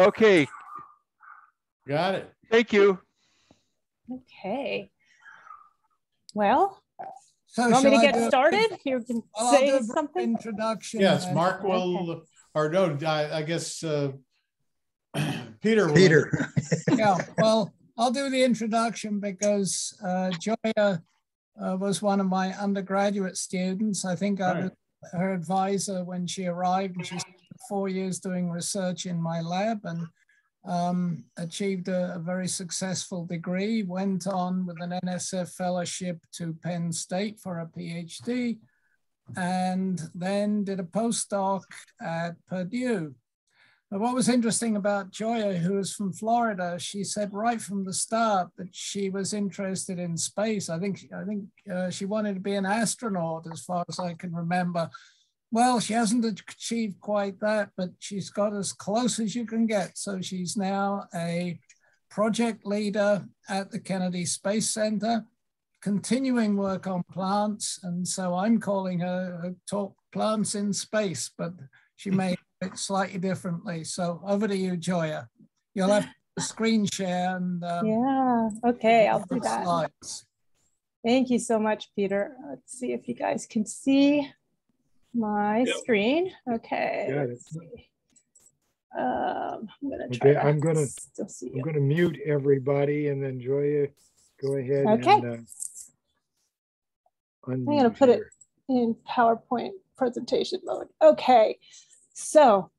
Okay. Got it. Thank you. Okay. Well, So you want me to get do started? You can say something. Introduction. Yes, Mark will, or no, I guess Peter will. Peter. Yeah, well, I'll do the introduction because Gioia was one of my undergraduate students. I think I was her advisor when she arrived, and she spent 4 years doing research in my lab and achieved a very successful degree, went on with an NSF fellowship to Penn State for a PhD, and then did a postdoc at Purdue. But what was interesting about Gioia, who was from Florida, she said right from the start that she was interested in space. I think she wanted to be an astronaut, as far as I can remember. Well, she hasn't achieved quite that, but she's got as close as you can get. So she's now a project leader at the Kennedy Space Center, continuing work on plants. And so I'm calling her Talk Plants in Space, but she may do it slightly differently. So over to you, Gioia. You'll have to screen share. And yeah, okay, I'll do that. Slides. Thank you so much, Peter. Let's see if you guys can see my screen. Okay. Let's see. I'm gonna try. Okay, I'm gonna mute everybody, and then Gioia, go ahead. Okay. And, I'm gonna put it in PowerPoint presentation mode. Okay. So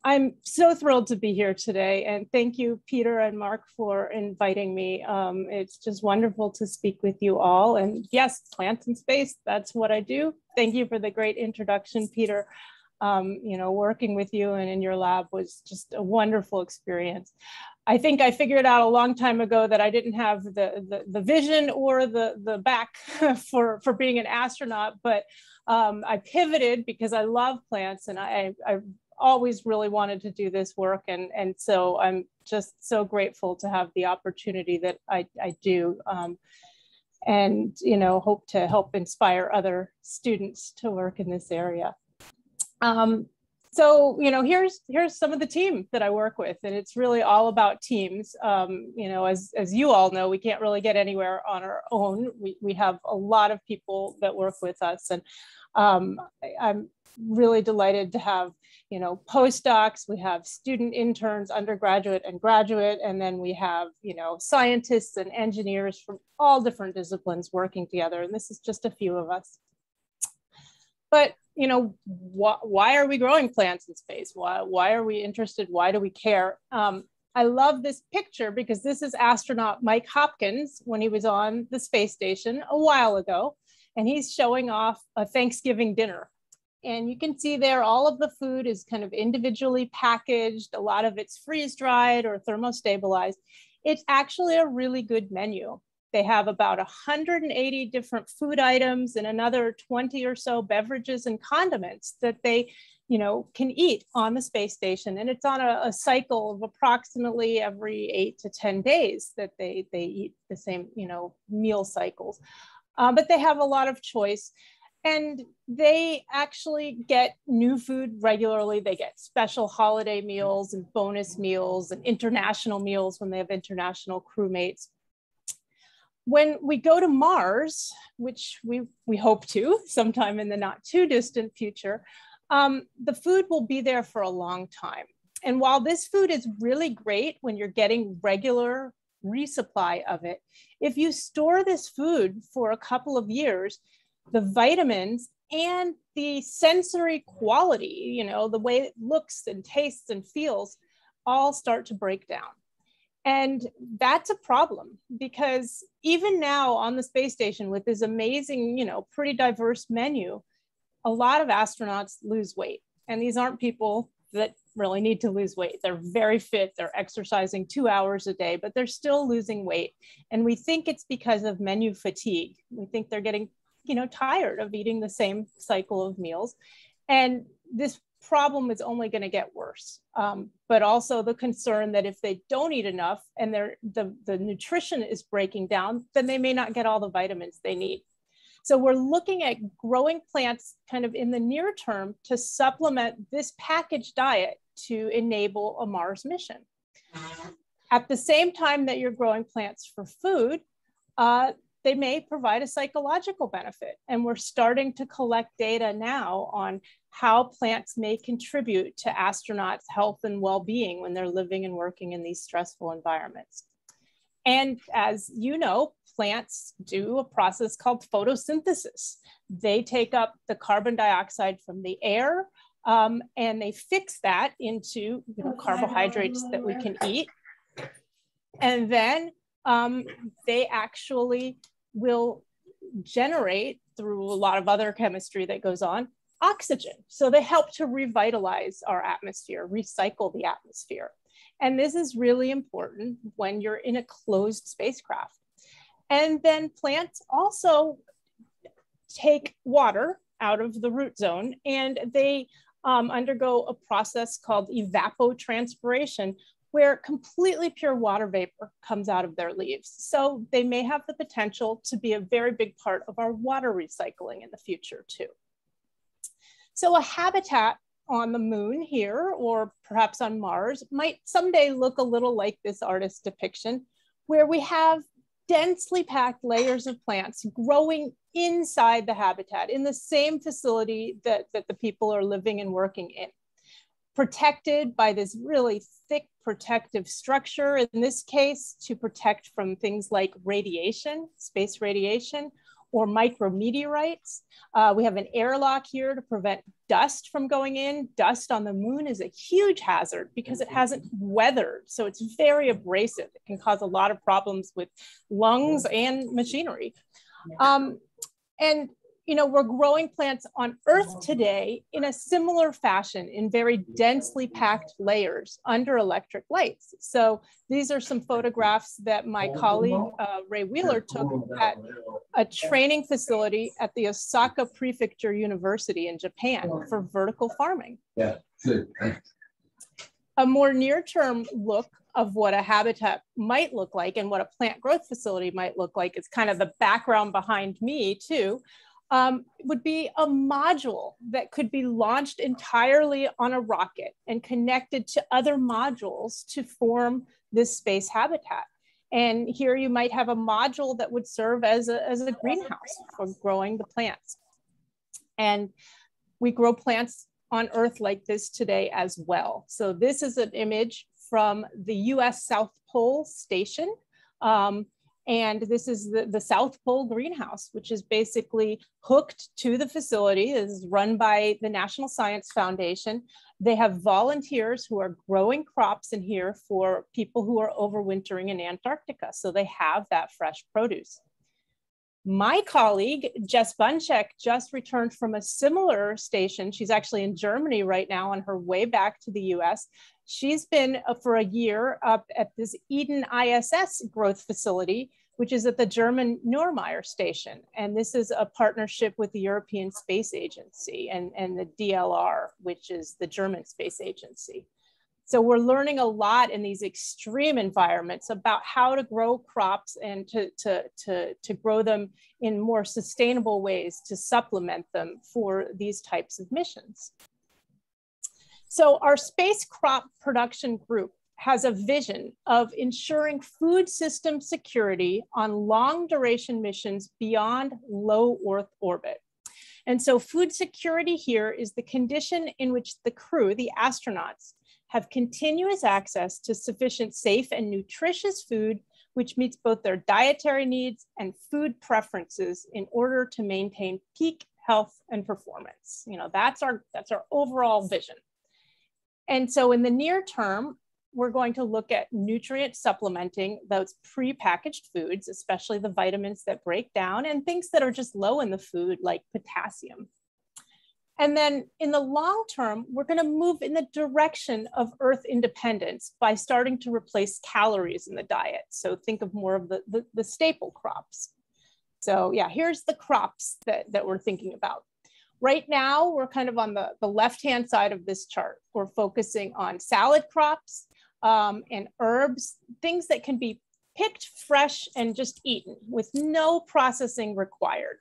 I'm so thrilled to be here today, and thank you, Peter and Mark, for inviting me. It's just wonderful to speak with you all. And yes, plants in space, that's what I do. Thank you for the great introduction, Peter. You know, working with you and in your lab was just a wonderful experience. I think I figured out a long time ago that I didn't have the vision or the back for being an astronaut, but I pivoted because I love plants, and I always really wanted to do this work, and so I'm just so grateful to have the opportunity that I do, and you know, hope to help inspire other students to work in this area. So you know, here's some of the team that I work with, and it's really all about teams. You know, as you all know, we can't really get anywhere on our own. We have a lot of people that work with us, and I'm really delighted to have, you know, postdocs, we have student interns, undergraduate and graduate, and then we have, you know, scientists and engineers from all different disciplines working together. And this is just a few of us. But, you know, why are we growing plants in space? Why are we interested? Why do we care? I love this picture because this is astronaut Mike Hopkins when he was on the space station a while ago, and he's showing off a Thanksgiving dinner. And you can see there, all of the food is kind of individually packaged. A lot of it's freeze dried or thermostabilized. It's actually a really good menu. They have about 180 different food items and another 20 or so beverages and condiments that they, you know, can eat on the space station. And it's on a cycle of approximately every 8 to 10 days that they eat the same, you know, meal cycles. But they have a lot of choice. And they actually get new food regularly. They get special holiday meals and bonus meals and international meals when they have international crewmates. When we go to Mars, which we hope to sometime in the not too distant future, the food will be there for a long time. And while this food is really great when you're getting regular resupply of it, if you store this food for a couple of years, the vitamins and the sensory quality, you know, the way it looks and tastes and feels, all start to break down. And that's a problem because even now on the space station with this amazing, you know, pretty diverse menu, a lot of astronauts lose weight. And these aren't people that really need to lose weight. They're very fit, they're exercising 2 hours a day, but they're still losing weight. And we think it's because of menu fatigue. We think they're getting, you know, tired of eating the same cycle of meals. And this problem is only going to get worse. But also the concern that if they don't eat enough and the nutrition is breaking down, then they may not get all the vitamins they need. So we're looking at growing plants kind of in the near term to supplement this packaged diet to enable a Mars mission. At the same time that you're growing plants for food, they may provide a psychological benefit. And we're starting to collect data now on how plants may contribute to astronauts' health and well-being when they're living and working in these stressful environments. And as you know, plants do a process called photosynthesis. They take up the carbon dioxide from the air and they fix that into carbohydrates that we can eat. And then they actually will generate, through a lot of other chemistry that goes on, oxygen. So they help to revitalize our atmosphere, recycle the atmosphere. And this is really important when you're in a closed spacecraft. And then plants also take water out of the root zone, and they undergo a process called evapotranspiration, where completely pure water vapor comes out of their leaves. So they may have the potential to be a very big part of our water recycling in the future too. So a habitat on the moon here, or perhaps on Mars, might someday look a little like this artist's depiction, where we have densely packed layers of plants growing inside the habitat in the same facility that the people are living and working in, protected by this really thick protective structure, in this case, to protect from things like radiation, space radiation, or micrometeorites. We have an airlock here to prevent dust from going in. Dust on the moon is a huge hazard because it hasn't weathered, so it's very abrasive. It can cause a lot of problems with lungs and machinery. And we're growing plants on Earth today in a similar fashion, in very densely packed layers under electric lights. So these are some photographs that my colleague, Ray Wheeler, took at a training facility at the Osaka Prefecture University in Japan for vertical farming. Yeah, good. A more near-term look of what a habitat might look like and what a plant growth facility might look like, is kind of the background behind me too. Would be a module that could be launched entirely on a rocket and connected to other modules to form this space habitat. And here you might have a module that would serve as a greenhouse for growing the plants. And we grow plants on Earth like this today as well. So this is an image from the US South Pole Station. And this is the South Pole greenhouse, which is basically hooked to the facility. It is run by the National Science Foundation. They have volunteers who are growing crops in here for people who are overwintering in Antarctica. So they have that fresh produce. My colleague, Jess Bunchek, just returned from a similar station. She's actually in Germany right now on her way back to the US. She's been for a year up at this Eden ISS growth facility, which is at the German Neumayer station. And this is a partnership with the European Space Agency and the DLR, which is the German Space Agency. So we're learning a lot in these extreme environments about how to grow crops and to grow them in more sustainable ways to supplement them for these types of missions. So our space crop production group has a vision of ensuring food system security on long duration missions beyond low Earth orbit. And so food security here is the condition in which the crew, the astronauts, have continuous access to sufficient safe and nutritious food, which meets both their dietary needs and food preferences in order to maintain peak health and performance. That's our overall vision. And so in the near term, we're going to look at nutrient supplementing those pre-packaged foods, especially the vitamins that break down and things that are just low in the food, like potassium. And then in the long term, we're going to move in the direction of Earth independence by starting to replace calories in the diet. So think of more of the staple crops. So yeah, here's the crops that we're thinking about. Right now, we're kind of on the left-hand side of this chart. We're focusing on salad crops and herbs, things that can be picked fresh and just eaten with no processing required.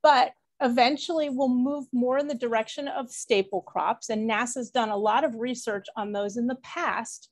But eventually we'll move more in the direction of staple crops, and NASAA's done a lot of research on those in the past.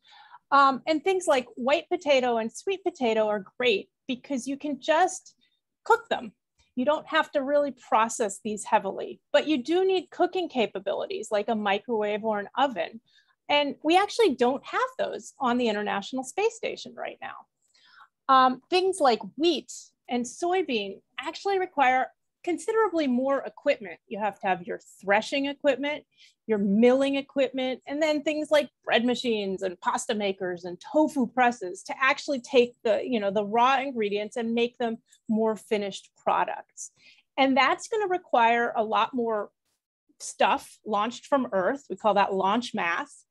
And things like white potato and sweet potato are great because you can just cook them. You don't have to really process these heavily, but you do need cooking capabilities like a microwave or an oven. And we actually don't have those on the International Space Station right now. Things like wheat and soybean actually require considerably more equipment. You have to have your threshing equipment, your milling equipment, and then things like bread machines and pasta makers and tofu presses to actually take the, the raw ingredients and make them more finished products. And that's going to require a lot more stuff launched from Earth. We call that launch mass,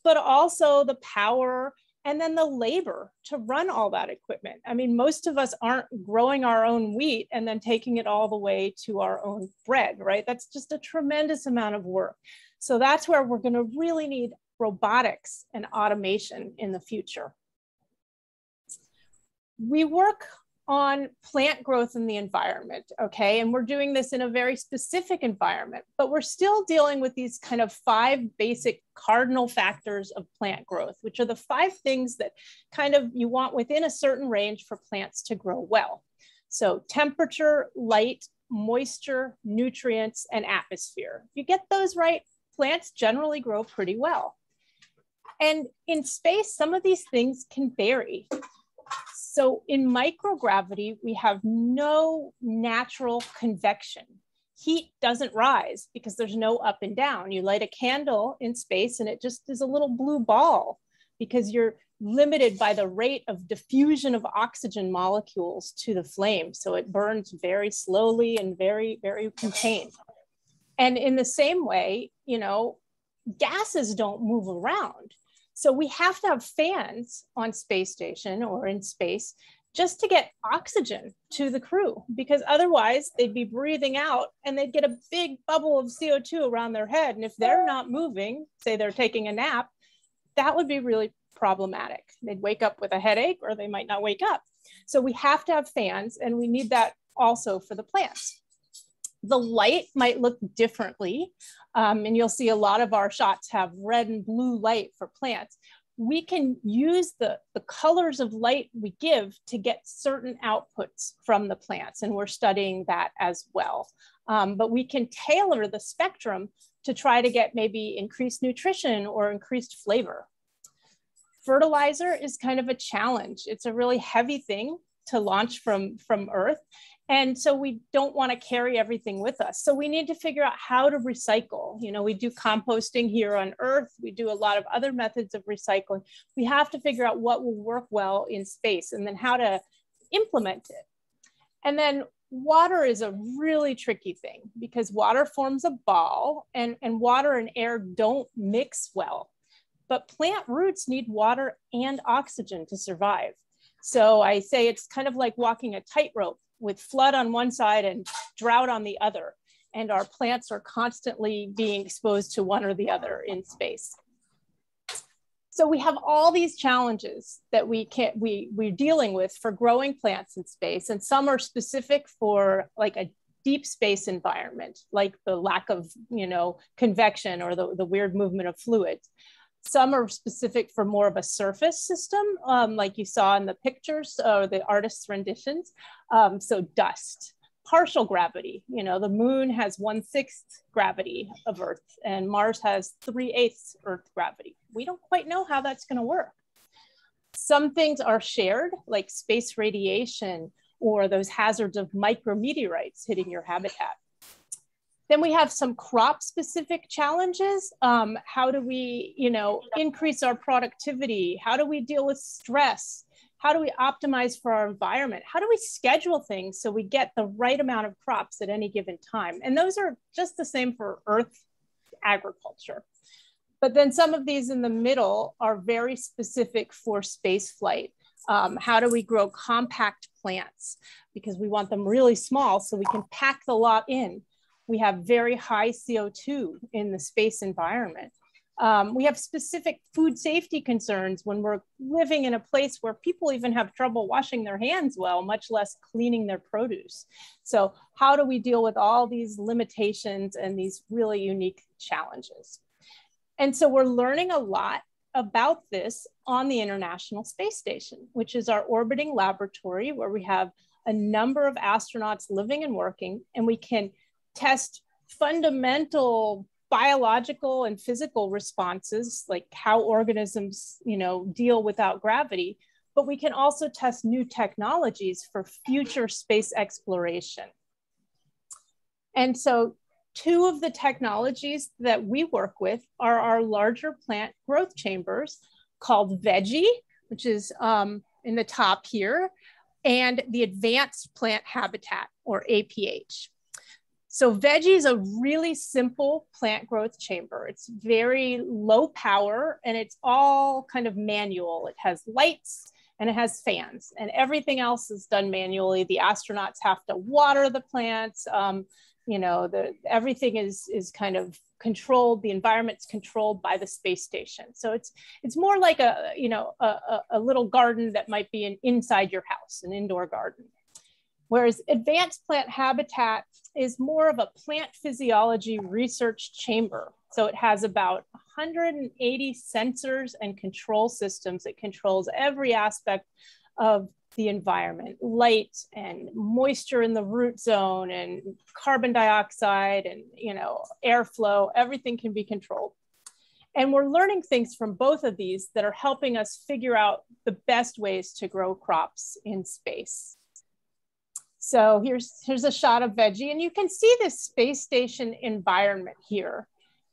but also the power and then the labor to run all that equipment. I mean, most of us aren't growing our own wheat and then taking it all the way to our own bread, right? That's just a tremendous amount of work. So that's where we're gonna really need robotics and automation in the future. We work on plant growth in the environment, okay? And we're doing this in a very specific environment, but we're still dealing with these kind of 5 basic cardinal factors of plant growth, which are the 5 things that kind of you want within a certain range for plants to grow well. So temperature, light, moisture, nutrients, and atmosphere. If you get those right, plants generally grow pretty well. And in space, some of these things can vary. So in microgravity, we have no natural convection. Heat doesn't rise because there's no up and down. You light a candle in space and it just is a little blue ball because you're limited by the rate of diffusion of oxygen molecules to the flame. So it burns very slowly and very, very contained. And in the same way, gases don't move around. So we have to have fans on space station or in space just to get oxygen to the crew, because otherwise they'd be breathing out and they'd get a big bubble of CO2 around their head. And if they're not moving, say they're taking a nap, that would be really problematic. They'd wake up with a headache or they might not wake up. So we have to have fans, and we need that also for the plants. The light might look differently. And you'll see a lot of our shots have red and blue light for plants. We can use the colors of light we give to get certain outputs from the plants, and we're studying that as well. But we can tailor the spectrum to try to get maybe increased nutrition or increased flavor. Fertilizer is kind of a challenge. It's a really heavy thing to launch from Earth. And so we don't want to carry everything with us. So we need to figure out how to recycle. We do composting here on Earth. We do a lot of other methods of recycling. We have to figure out what will work well in space and then how to implement it. And then water is a really tricky thing because water forms a ball and water and air don't mix well. But plant roots need water and oxygen to survive. So I say it's kind of like walking a tightrope with flood on one side and drought on the other. And our plants are constantly being exposed to one or the other in space. So we have all these challenges that we're dealing with for growing plants in space. And some are specific for like a deep space environment, like the lack of, convection or the weird movement of fluids. Some are specific for more of a surface system, like you saw in the pictures or the artist's renditions. So dust, partial gravity. The moon has 1/6 gravity of Earth and Mars has 3/8 Earth gravity. We don't quite know how that's going to work. Some things are shared, like space radiation or those hazards of micrometeorites hitting your habitat. Then we have some crop-specific challenges. How do we, increase our productivity? How do we deal with stress? How do we optimize for our environment? How do we schedule things so we get the right amount of crops at any given time? And those are just the same for Earth agriculture. But then some of these in the middle are very specific for space flight. How do we grow compact plants? Because we want them really small so we can pack the lot in. We have very high CO2 in the space environment. We have specific food safety concerns when we're living in a place where people even have trouble washing their hands well, much less cleaning their produce. So how do we deal with all these limitations and these really unique challenges? And so we're learning a lot about this on the International Space Station, which is our orbiting laboratory where we have a number of astronauts living and working, and we can test fundamental biological and physical responses, like how organisms, deal without gravity, but we can also test new technologies for future space exploration. And so 2 of the technologies that we work with are our larger plant growth chambers called Veggie, which is in the top here, and the Advanced Plant Habitat, or APH. So Veggie is a really simple plant growth chamber. It's very low power and it's all kind of manual. It has lights and it has fans, and everything else is done manually. The astronauts have to water the plants. Everything is kind of controlled. The environment's controlled by the space station. So it's more like a little garden that might be inside your house, an indoor garden. Whereas Advanced Plant Habitat is more of a plant physiology research chamber. So it has about 180 sensors and control systems. It controls every aspect of the environment, light and moisture in the root zone and carbon dioxide and airflow, everything can be controlled. And we're learning things from both of these that are helping us figure out the best ways to grow crops in space. So here's a shot of Veggie, and you can see this space station environment here.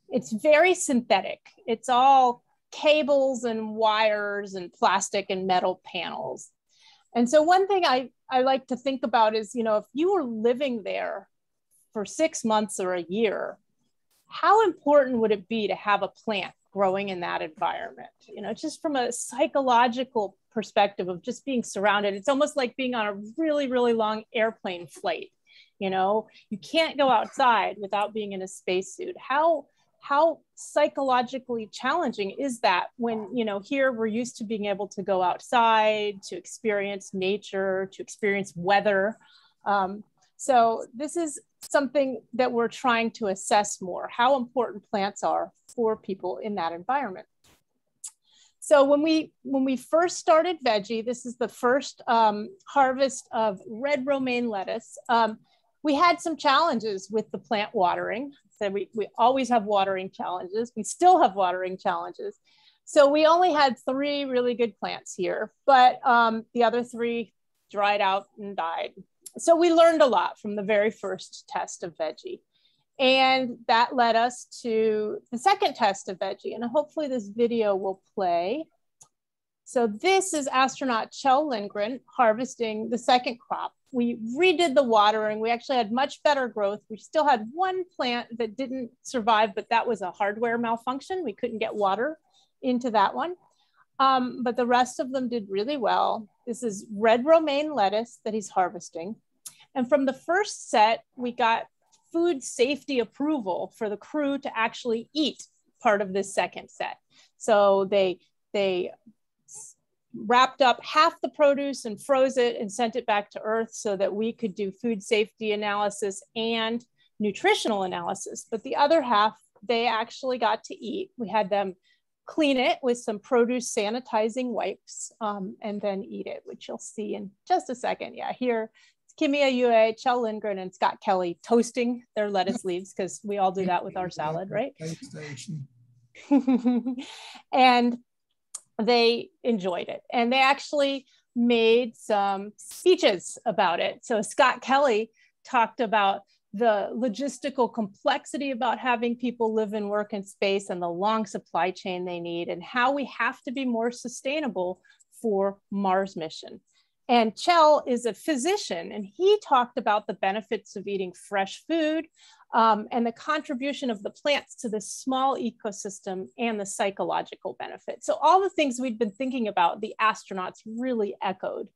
It's very synthetic. It's all cables and wires and plastic and metal panels. And so one thing I like to think about is, if you were living there for 6 months or a year, how important would it be to have a plant growing in that environment? Just from a psychological perspective of just being surrounded, it's almost like being on a really, really long airplane flight. You can't go outside without being in a spacesuit. How psychologically challenging is that when, here we're used to being able to go outside, to experience nature, to experience weather. So this is something that we're trying to assess more, how important plants are for people in that environment. So when we first started Veggie, this is the first harvest of red romaine lettuce. We had some challenges with the plant watering. So we always have watering challenges. We still have watering challenges. So we only had 3 really good plants here, but the other 3 dried out and died. So we learned a lot from the very first test of Veggie. And that led us to the second test of Veggie. And hopefully this video will play. So this is astronaut Kjell Lindgren harvesting the second crop. We redid the watering. We actually had much better growth. We still had 1 plant that didn't survive, but that was a hardware malfunction. We couldn't get water into that one. But the rest of them did really well. This is red romaine lettuce that he's harvesting. And from the first set, we got food safety approval for the crew to actually eat part of this second set. So they wrapped up half the produce and froze it and sent it back to Earth so that we could do food safety analysis and nutritional analysis. But the other half, they actually got to eat. We had them clean it with some produce sanitizing wipes and then eat it, which you'll see in just a second. Yeah, here it's Kimia Yue, Kjell Lindgren, and Scott Kelly toasting their lettuce leaves, because we all do that with our salad, right? And they enjoyed it. And they actually made some speeches about it. So Scott Kelly talked about the logistical complexity about having people live and work in space and the long supply chain they need, and how we have to be more sustainable for Mars mission. And Kjell is a physician, and he talked about the benefits of eating fresh food and the contribution of the plants to this small ecosystem and the psychological benefits. So all the things we'd been thinking about, the astronauts really echoed.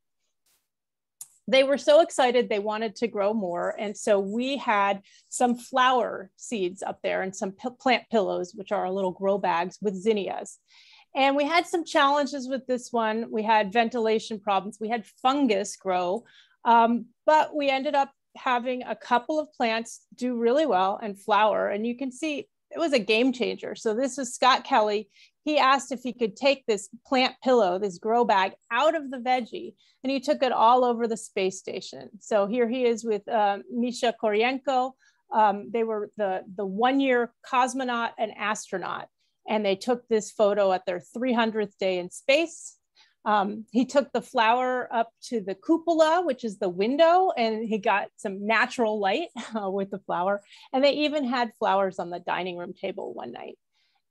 they were so excited, they wanted to grow more. And so we had some flower seeds up there and some plant pillows, which are our little grow bags with zinnias. And we had some challenges with this one. We had ventilation problems. We had fungus grow, but we ended up having a couple of plants do really well and flower. And you can see it was a game changer. So this was Scott Kelly. He asked if he could take this plant pillow, this grow bag, out of the veggie, and he took it all over the space station. So here he is with Misha Koryenko. They were the 1-year cosmonaut and astronaut, and they took this photo at their 300th day in space. He took the flower up to the cupola, which is the window, and he got some natural light with the flower. And they even had flowers on the dining room table one night.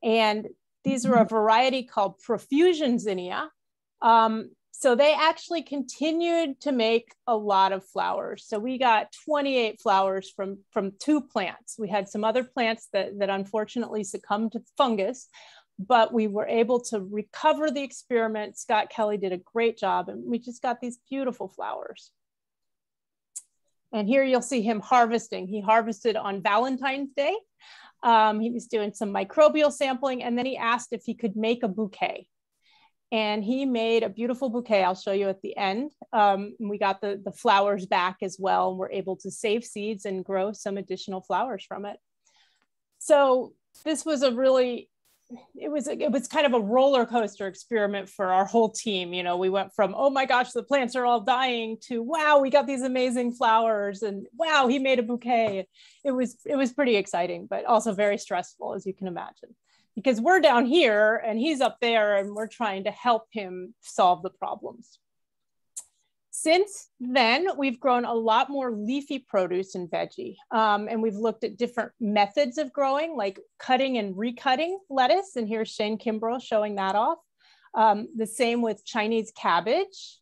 And these were a variety called profusion zinnia. So they actually continued to make a lot of flowers. So we got 28 flowers from 2 plants. We had some other plants that unfortunately succumbed to fungus, but we were able to recover the experiment. Scott Kelly did a great job, and we just got these beautiful flowers. And here you'll see him harvesting. He harvested on Valentine's Day. He was doing some microbial sampling, and then he asked if he could make a bouquet. And he made a beautiful bouquet. I'll show you at the end. We got the flowers back as well, and we're able to save seeds and grow some additional flowers from it. So this was it was kind of a roller coaster experiment for our whole team. You know, we went from, oh my gosh, the plants are all dying, to wow, we got these amazing flowers, and wow, he made a bouquet. It was pretty exciting, but also very stressful, as you can imagine, because we're down here and he's up there and we're trying to help him solve the problems. Since then, we've grown a lot more leafy produce and veggie. And we've looked at different methods of growing, like cutting and recutting lettuce. And here's Shane Kimbrough showing that off. The same with Chinese cabbage.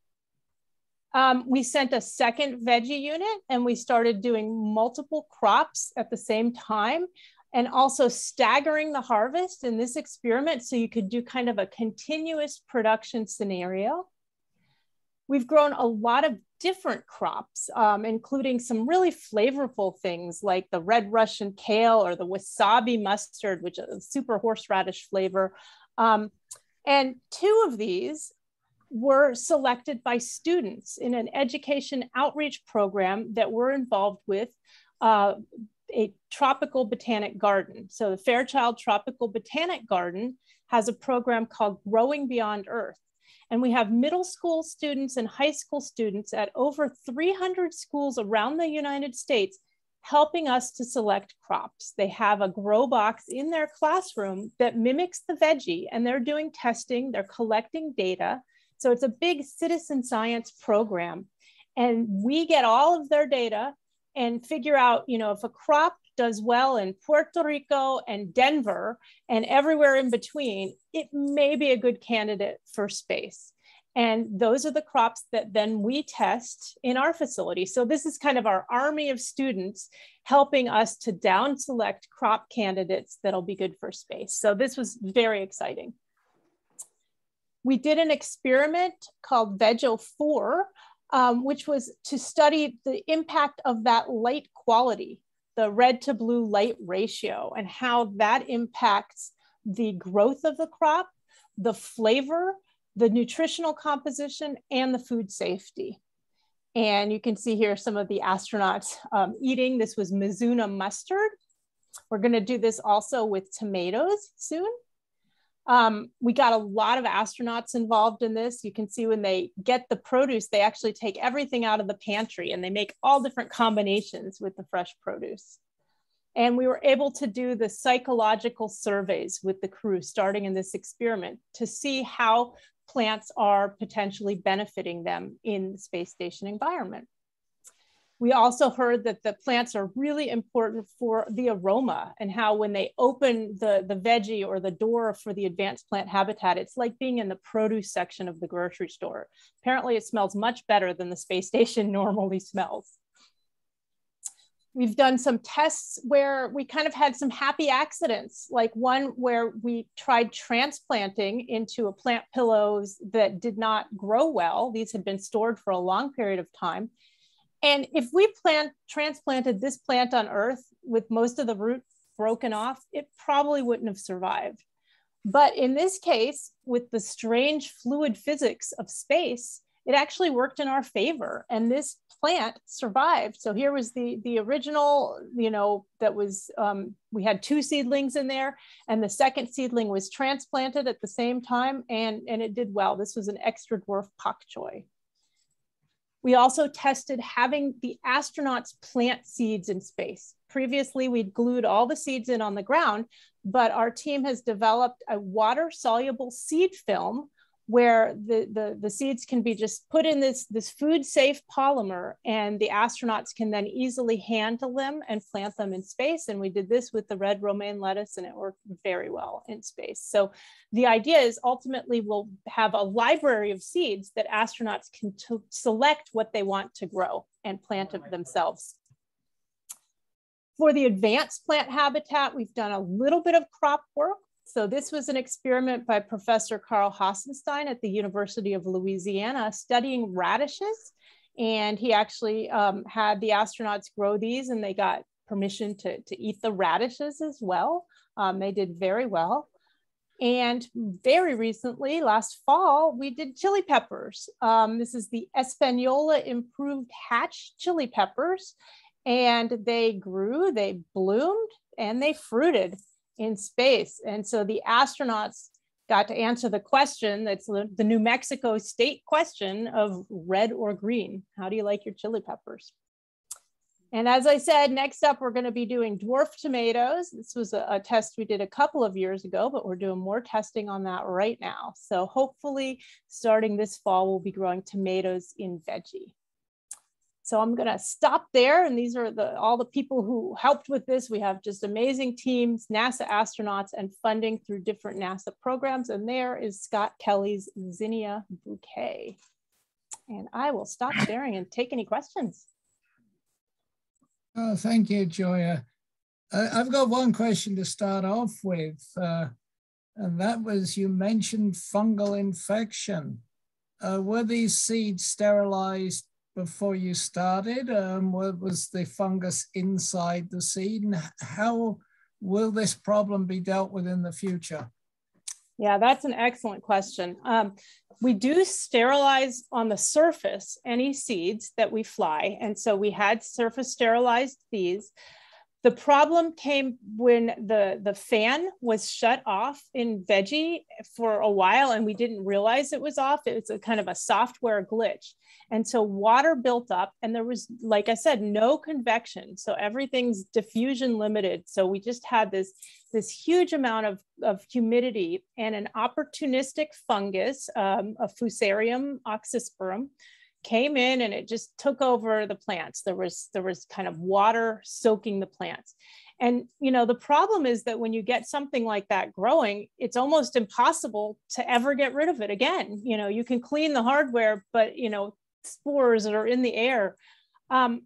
We sent a second veggie unit, and we started doing multiple crops at the same time, and also staggering the harvest in this experiment, so you could do kind of a continuous production scenario. We've grown a lot of different crops, including some really flavorful things like the red Russian kale or the wasabi mustard, which is a super horseradish flavor. And 2 of these were selected by students in an education outreach program that we're involved with, a tropical botanic garden. So the Fairchild Tropical Botanic Garden has a program called Growing Beyond Earth. And we have middle school students and high school students at over 300 schools around the United States helping us to select crops. They have a grow box in their classroom that mimics the veggie, and they're doing testing, they're collecting data. So it's a big citizen science program. And we get all of their data and figure out, you know, if a crop does well in Puerto Rico and Denver and everywhere in between, it may be a good candidate for space. And those are the crops that then we test in our facility. So this is kind of our army of students helping us to down select crop candidates that'll be good for space. So this was very exciting. We did an experiment called Vegio4, which was to study the impact of that light quality, the red to blue light ratio, and how that impacts the growth of the crop, the flavor, the nutritional composition, and the food safety. And you can see here some of the astronauts eating. This was Mizuna mustard. We're going to do this also with tomatoes soon. We got a lot of astronauts involved in this. You can see when they get the produce, they actually take everything out of the pantry and they make all different combinations with the fresh produce. And we were able to do the psychological surveys with the crew starting in this experiment to see how plants are potentially benefiting them in the space station environment. We also heard that the plants are really important for the aroma, and how when they open the veggie or the door for the advanced plant habitat, it's like being in the produce section of the grocery store. Apparently it smells much better than the space station normally smells. We've done some tests where we kind of had some happy accidents, like one where we tried transplanting into a plant pillows that did not grow well. These had been stored for a long period of time. And if we transplanted this plant on Earth with most of the root broken off, it probably wouldn't have survived. But in this case, with the strange fluid physics of space, it actually worked in our favor, and this plant survived. So here was the original, that was, we had 2 seedlings in there, and the second seedling was transplanted at the same time, and it did well. This was an extra dwarf pak choi. We also tested having the astronauts plant seeds in space. Previously, we'd glued all the seeds in on the ground, but our team has developed a water-soluble seed film where the seeds can be just put in this food-safe polymer, and the astronauts can then easily handle them and plant them in space. And we did this with the red romaine lettuce, and it worked very well in space. So the idea is ultimately we'll have a library of seeds that astronauts can select what they want to grow and plant of themselves. For the advanced plant habitat, we've done a little bit of crop work. So this was an experiment by Professor Carl Hassenstein at the University of Louisiana studying radishes. And he actually had the astronauts grow these, and they got permission to eat the radishes as well. They did very well. And very recently, last fall, we did chili peppers. This is the Espanola Improved Hatch chili peppers. And they grew, they bloomed, and they fruited in space. And so the astronauts got to answer the question that's the New Mexico state question of red or green. How do you like your chili peppers? And as I said, next up, we're going to be doing dwarf tomatoes. This was a test we did a couple of years ago, but we're doing more testing on that right now. So hopefully starting this fall, we'll be growing tomatoes in veggie. So I'm going to stop there. And these are all the people who helped with this. We have just amazing teams, NASA astronauts, and funding through different NASA programs. And there is Scott Kelly's zinnia bouquet. And I will stop sharing and take any questions. Oh, thank you, Gioia. I've got one question to start off with. And that was, you mentioned fungal infection. Were these seeds sterilized before you started? Was the fungus inside the seed? And how will this problem be dealt with in the future? Yeah, that's an excellent question. We do sterilize on the surface any seeds that we fly. And so we had surface sterilized these. The problem came when the fan was shut off in veggie for a while, and we didn't realize it was off. It was a kind of a software glitch. And so water built up, and there was, like I said, no convection. So everything's diffusion limited. So we just had this huge amount of humidity, and an opportunistic fungus, a Fusarium oxysporum, came in and it just took over the plants. There was kind of water soaking the plants. And, the problem is that when you get something like that growing, it's almost impossible to ever get rid of it again. You can clean the hardware, but, spores that are in the air.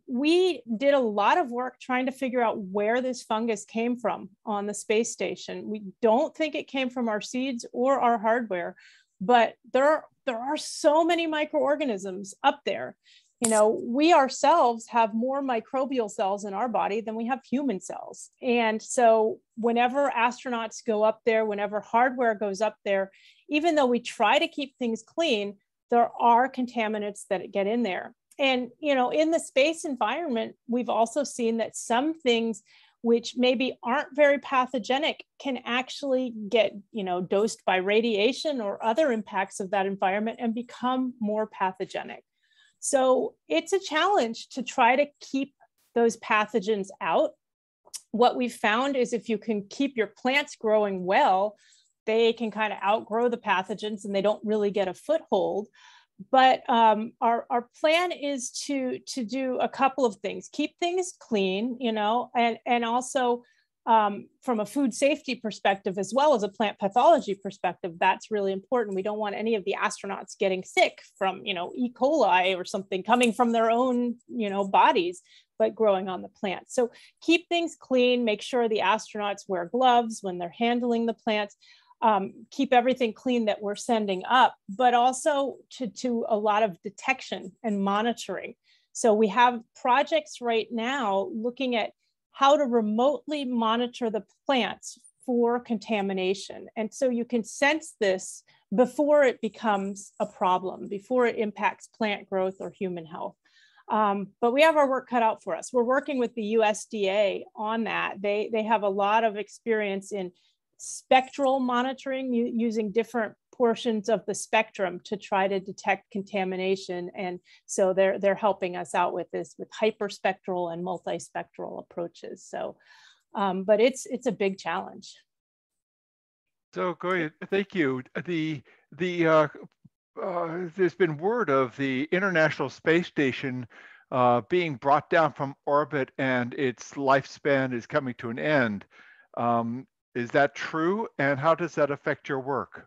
We did a lot of work trying to figure out where this fungus came from on the space station. We don't think it came from our seeds or our hardware, but there are so many microorganisms up there. We ourselves have more microbial cells in our body than we have human cells. And so whenever astronauts go up there, whenever hardware goes up there, even though we try to keep things clean, there are contaminants that get in there. And, in the space environment, we've also seen that some things which maybe aren't very pathogenic can actually get, dosed by radiation or other impacts of that environment and become more pathogenic. So it's a challenge to try to keep those pathogens out. What we've found is if you can keep your plants growing well, they can kind of outgrow the pathogens and they don't really get a foothold. But our plan is to do a couple of things: keep things clean, and also from a food safety perspective, as well as a plant pathology perspective, that's really important. We don't want any of the astronauts getting sick from, E. coli or something coming from their own, bodies. but growing on the plant. So keep things clean, make sure the astronauts wear gloves when they're handling the plants, keep everything clean that we're sending up, but also to a lot of detection and monitoring. So we have projects right now looking at how to remotely monitor the plants for contamination. And so you can sense this before it becomes a problem, before it impacts plant growth or human health. But we have our work cut out for us. We're working with the USDA on that. They have a lot of experience in spectral monitoring, using different portions of the spectrum to try to detect contamination. And so they're helping us out with this with hyperspectral and multispectral approaches. So, but it's a big challenge. So Gioia, thank you. There's been word of the International Space Station being brought down from orbit and its lifespan is coming to an end. Is that true? And how does that affect your work?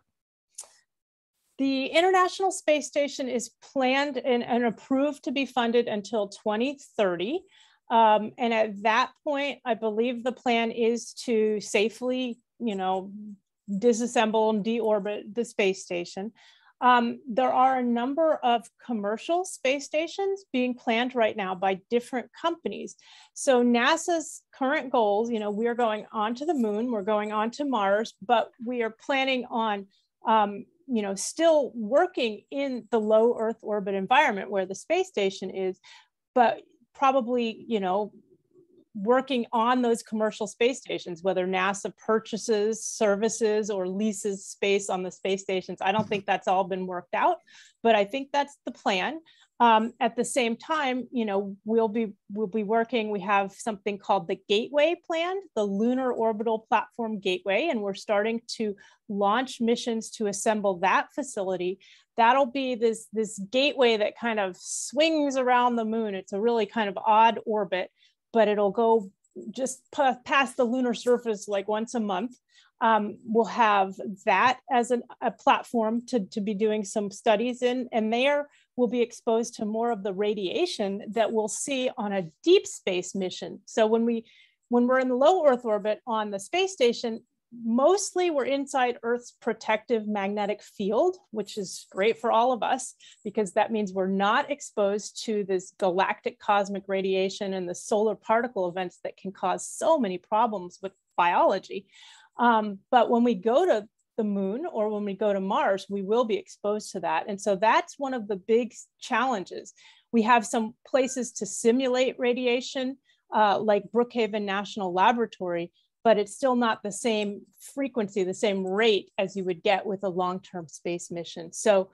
The International Space Station is planned and approved to be funded until 2030. And at that point, I believe the plan is to safely, disassemble and deorbit the space station. There are a number of commercial space stations being planned right now by different companies. So NASA's current goals, we are going onto the moon, we're going onto Mars, but we are planning on, still working in the low Earth orbit environment where the space station is, but probably, working on those commercial space stations, whether NASA purchases services or leases space on the space stations. I don't think that's all been worked out, but I think that's the plan. At the same time, we'll be working, we have something called the Gateway planned, the Lunar Orbital Platform Gateway, and we're starting to launch missions to assemble that facility. That'll be this gateway that kind of swings around the moon. It's a really kind of odd orbit, but it'll go just past the lunar surface like once a month. We'll have that as a platform to be doing some studies in, and there we'll be exposed to more of the radiation that we'll see on a deep space mission. So when we're in the low Earth orbit on the space station, mostly we're inside Earth's protective magnetic field, which is great for all of us because that means we're not exposed to this galactic cosmic radiation and the solar particle events that can cause so many problems with biology. But when we go to the moon or when we go to Mars, we will be exposed to that. And so that's one of the big challenges. We have some places to simulate radiation, like Brookhaven National Laboratory, but it's still not the same frequency, the same rate as you would get with a long-term space mission. So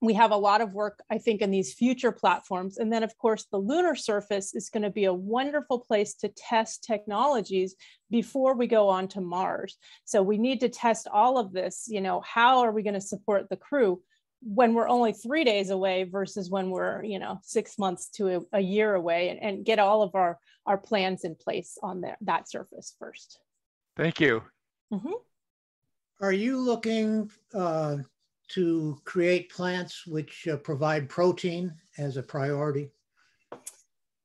we have a lot of work, I think, in these future platforms. And then of course, the lunar surface is going to be a wonderful place to test technologies before we go on to Mars. So we need to test all of this, how are we going to support the crew when we're only 3 days away versus when we're, 6 months to a year away, and get all of our plans in place on that surface first. Thank you. Mm-hmm. Are you looking to create plants which provide protein as a priority?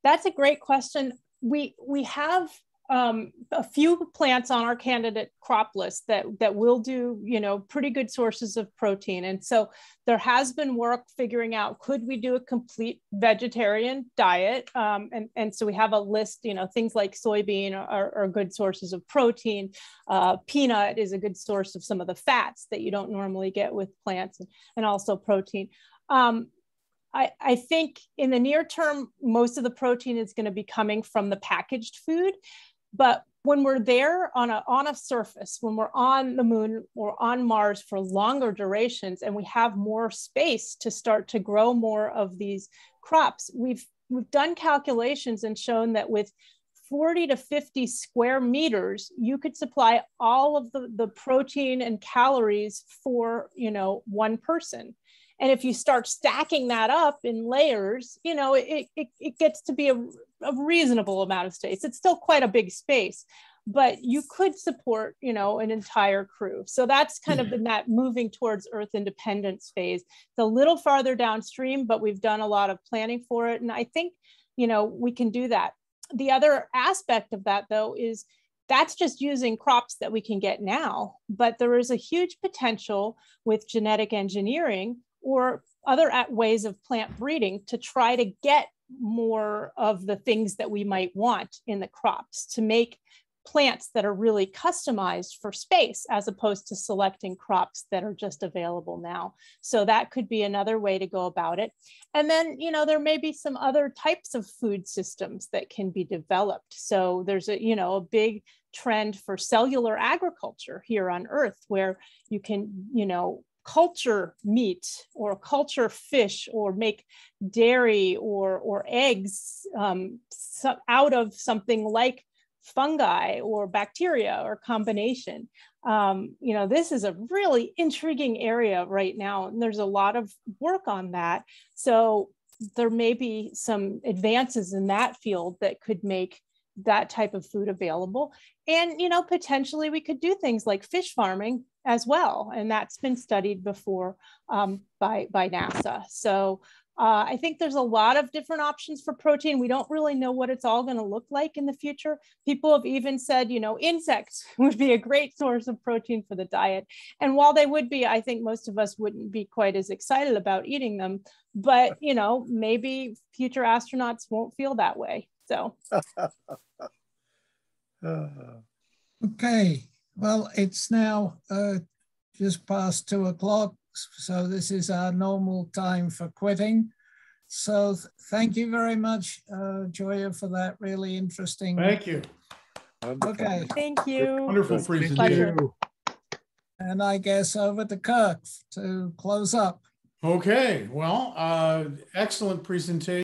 That's a great question. We have a few plants on our candidate crop list that will do, pretty good sources of protein. And so there has been work figuring out, could we do a complete vegetarian diet? And so we have a list, things like soybean are good sources of protein. Peanut is a good source of some of the fats that you don't normally get with plants, and also protein. I think in the near term, most of the protein is going to be coming from the packaged food. But when we're there on a surface, when we're on the moon or on Mars for longer durations, and we have more space to start to grow more of these crops, we've done calculations and shown that with 40 to 50 square meters, you could supply all of the protein and calories for, one person. And if you start stacking that up in layers, it gets to be a reasonable amount of space. It's still quite a big space, but you could support, an entire crew. So that's kind of in that moving towards Earth independence phase. It's a little farther downstream, but we've done a lot of planning for it. And I think you know, we can do that. The other aspect of that, though, is that's just using crops that we can get now, but there is a huge potential with genetic engineering or other ways of plant breeding to try to get more of the things that we might want in the crops, to make plants that are really customized for space, as opposed to selecting crops that are just available now. So that could be another way to go about it. And then, you know, there may be some other types of food systems that can be developed. So there's a, you know, a big trend for cellular agriculture here on Earth, where you can, you know, culture meat or culture fish or make dairy or eggs out of something like fungi or bacteria or combination. You know, this is a really intriguing area right now, and there's a lot of work on that. So there may be some advances in that field that could make that type of food available. And, you know, potentially we could do things like fish farming as well. And that's been studied before by NASAA. So I think there's a lot of different options for protein. We don't really know what it's all going to look like in the future. People have even said, you know, insects would be a great source of protein for the diet. And while they would be, I think most of us wouldn't be quite as excited about eating them. But, you know, maybe future astronauts won't feel that way. So. Okay. Well, it's now just past 2 o'clock. So this is our normal time for quitting. So thank you very much, Gioia, for that really interesting. Thank you. Okay. Thank you. Wonderful presentation. And I guess over to Kirk to close up. Okay. Well, excellent presentation.